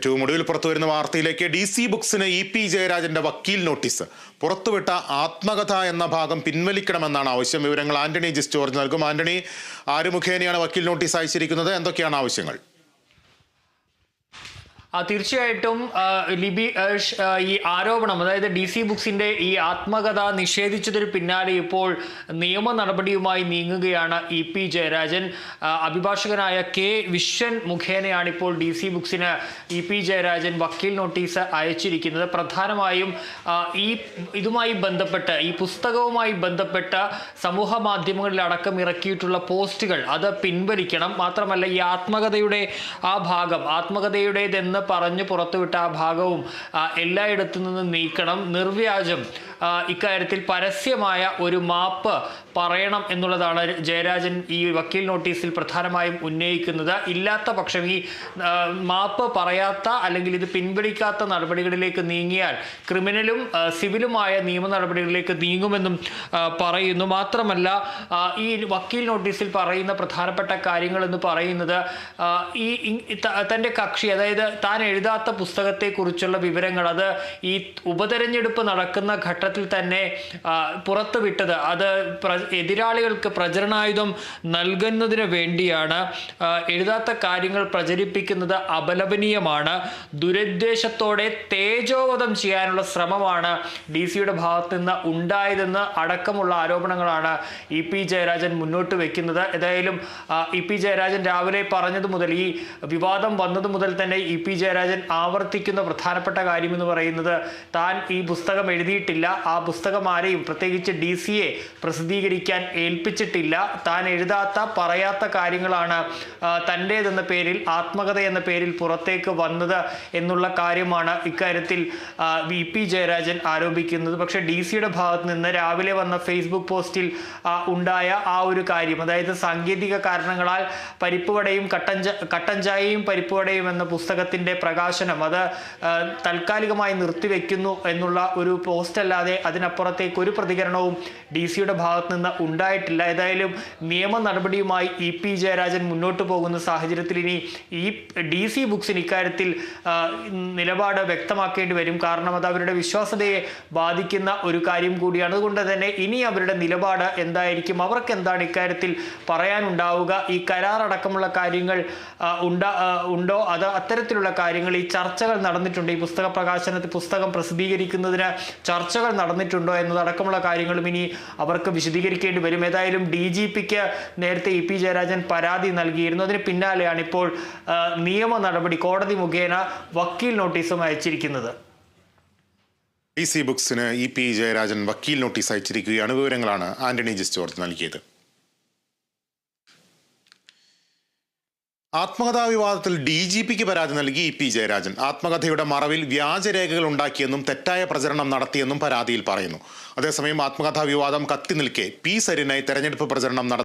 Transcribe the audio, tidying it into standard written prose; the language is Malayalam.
ഏറ്റവും ഒടുവിൽ പുറത്തുവരുന്ന വാർത്തയിലേക്ക് DC ബുക്സിന് EP ജയരാജന്റെ വക്കീൽ നോട്ടീസ്. പുറത്തുവിട്ട ആത്മകഥ എന്ന ഭാഗം പിൻവലിക്കണമെന്നാണ് ആവശ്യം. വിവരങ്ങൾ ആന്റണി ജിസ് ജോർജ് നൽകും. ആന്റണി, ആര് മുഖേനയാണ് വക്കീൽ നോട്ടീസ് അയച്ചിരിക്കുന്നത്? എന്തൊക്കെയാണ് ആവശ്യങ്ങൾ? തീർച്ചയായിട്ടും ലിബി ഈ ആരോപണം, അതായത് DC ബുക്സിന്റെ ഈ ആത്മകഥ നിഷേധിച്ചതിന് പിന്നാലെ ഇപ്പോൾ നിയമ നടപടിയുമായി നീങ്ങുകയാണ് EP ജയരാജൻ. അഭിഭാഷകനായ K വിശ്വൻ മുഖേനയാണ് ഇപ്പോൾ DC ബുക്സിന് EP ജയരാജൻ വക്കീൽ നോട്ടീസ് അയച്ചിരിക്കുന്നത്. പ്രധാനമായും ഇതുമായി ബന്ധപ്പെട്ട്, ഈ പുസ്തകവുമായി ബന്ധപ്പെട്ട സമൂഹ മാധ്യമങ്ങളിലടക്കം ഇറക്കിയിട്ടുള്ള പോസ്റ്റുകൾ അത് പിൻവലിക്കണം. മാത്രമല്ല, ഈ ആത്മകഥയുടെ ആ ഭാഗം, ആത്മകഥയുടേതെന്ന് പറഞ്ഞ് പുറത്തുവിട്ട ആ ഭാഗവും എല്ലായിടത്തു നിന്നും നീക്കണം. നിർവ്യാജം ഇക്കാര്യത്തിൽ പരസ്യമായ ഒരു മാപ്പ് പറയണം എന്നുള്ളതാണ് ജയരാജൻ ഈ വക്കീൽ നോട്ടീസിൽ പ്രധാനമായും ഉന്നയിക്കുന്നത്. ഇല്ലാത്ത പക്ഷം ഈ മാപ്പ് പറയാത്ത അല്ലെങ്കിൽ ഇത് പിൻവലിക്കാത്ത നടപടികളിലേക്ക് നീങ്ങിയാൽ ക്രിമിനലും സിവിലുമായ നിയമ നടപടികളിലേക്ക് നീങ്ങുമെന്നും പറയുന്നു. മാത്രമല്ല, ഈ വക്കീൽ നോട്ടീസിൽ പറയുന്ന പ്രധാനപ്പെട്ട കാര്യങ്ങൾ എന്ന് പറയുന്നത് തൻ്റെ കക്ഷി, അതായത് താൻ എഴുതാത്ത പുസ്തകത്തെക്കുറിച്ചുള്ള വിവരങ്ങൾ അത് ഈ ഉപതെരഞ്ഞെടുപ്പ് നടക്കുന്ന ഘട്ടത്തിൽ തന്നെ പുറത്തുവിട്ടത് അത് എതിരാളികൾക്ക് പ്രചരണായുധം നൽകുന്നതിന് വേണ്ടിയാണ്. എഴുതാത്ത കാര്യങ്ങൾ പ്രചരിപ്പിക്കുന്നത് അപലപനീയമാണ്. ദുരുദ്ദേശത്തോടെ തേജോവധം ചെയ്യാനുള്ള ശ്രമമാണ് DC-യുടെ ഭാഗത്ത് നിന്ന് ഉണ്ടായതെന്ന് അടക്കമുള്ള ആരോപണങ്ങളാണ് EP ജയരാജൻ മുന്നോട്ട് വെക്കുന്നത്. ഏതായാലും EP ജയരാജൻ രാവിലെ പറഞ്ഞത് മുതൽ, ഈ വിവാദം വന്നത് മുതൽ തന്നെ EP ജയരാജൻ ആവർത്തിക്കുന്ന പ്രധാനപ്പെട്ട കാര്യം എന്ന് പറയുന്നത് താൻ ഈ പുസ്തകം എഴുതിയിട്ടില്ല, ആ പുസ്തകം ആരെയും, പ്രത്യേകിച്ച് DC-യെ പ്രസിദ്ധീകരിക്കാൻ ഏൽപ്പിച്ചിട്ടില്ല, താൻ എഴുതാത്ത പറയാത്ത കാര്യങ്ങളാണ് തൻ്റേതെന്ന പേരിൽ, ആത്മകഥ എന്ന പേരിൽ പുറത്തേക്ക് വന്നത് എന്നുള്ള കാര്യമാണ് ഇക്കാര്യത്തിൽ EP ജയരാജൻ ആരോപിക്കുന്നത്. പക്ഷേ DC-യുടെ ഭാഗത്ത് നിന്ന് രാവിലെ വന്ന ഫേസ്ബുക്ക് പോസ്റ്റിൽ ഉണ്ടായ ആ ഒരു കാര്യം, അതായത് സാങ്കേതിക കാരണങ്ങളാൽ പരിപ്പുവടയും കട്ടൻ ചായയും പരിപ്പുവടയും എന്ന പുസ്തകത്തിൻ്റെ പ്രകാശനം അത് താൽക്കാലികമായി നിർത്തിവെക്കുന്നു എന്നുള്ള ഒരു പോസ്റ്റ് അല്ലാതെ അതിനപ്പുറത്തേക്ക് ഒരു പ്രതികരണവും DC-യുടെ ഭാഗത്ത് നിന്ന് ഉണ്ടായിട്ടില്ല. ഏതായാലും നിയമ നടപടിയുമായി EP ജയരാജൻ മുന്നോട്ട് പോകുന്ന സാഹചര്യത്തിൽ ഇനി ഈ DC ബുക്സിന് ഇക്കാര്യത്തിൽ നിലപാട് വ്യക്തമാക്കേണ്ടി വരും. കാരണം അത് അവരുടെ വിശ്വാസ്യതയെ ബാധിക്കുന്ന ഒരു കാര്യം കൂടിയാണ്. അതുകൊണ്ട് തന്നെ ഇനി അവരുടെ നിലപാട് എന്തായിരിക്കും, അവർക്ക് എന്താണ് ഇക്കാര്യത്തിൽ പറയാനുണ്ടാവുക, ഈ കരാർ അടക്കമുള്ള കാര്യങ്ങൾ ഉണ്ടോ, അത് അത്തരത്തിലുള്ള കാര്യങ്ങൾ, ഈ ചർച്ചകൾ നടന്നിട്ടുണ്ട്, ഈ പുസ്തകം പ്രസിദ്ധീകരിക്കുന്നതിന് ചർച്ചകൾ നടന്നിട്ടുണ്ടോ എന്നതടക്കമുള്ള കാര്യങ്ങളും ഇനി അവർക്ക് വിശദീകരിക്കേണ്ടി വരും. ഏതായാലും DGPക്ക് നേരത്തെ EP ജയരാജൻ പരാതി നൽകിയിരുന്നു. അതിന് പിന്നാലെയാണ് ഇപ്പോൾ നിയമ നടപടി കോടതി മുഖേന വക്കീൽ നോട്ടീസും അയച്ചിരിക്കുന്നത്. DC ബുക്സിന് EP ജയരാജൻ വക്കീൽ നോട്ടീസ് അയച്ചിരിക്കുകയാണ്. വിവരങ്ങളാണ് ആന്റണി ജിസ് ജോർജ് നൽകിയത്. ആത്മകഥാ വിവാദത്തിൽ DGPക്ക് പരാതി നൽകി EP ജയരാജൻ. ആത്മകഥയുടെ മറവിൽ വ്യാജരേഖകൾ ഉണ്ടാക്കിയെന്നും തെറ്റായ പ്രചരണം നടത്തിയെന്നും പരാതിയിൽ പറയുന്നു. അതേസമയം ആത്മകഥാ വിവാദം കത്തി നിൽക്കെ P. സരിനായി തെരഞ്ഞെടുപ്പ് പ്രചരണം നടത്തി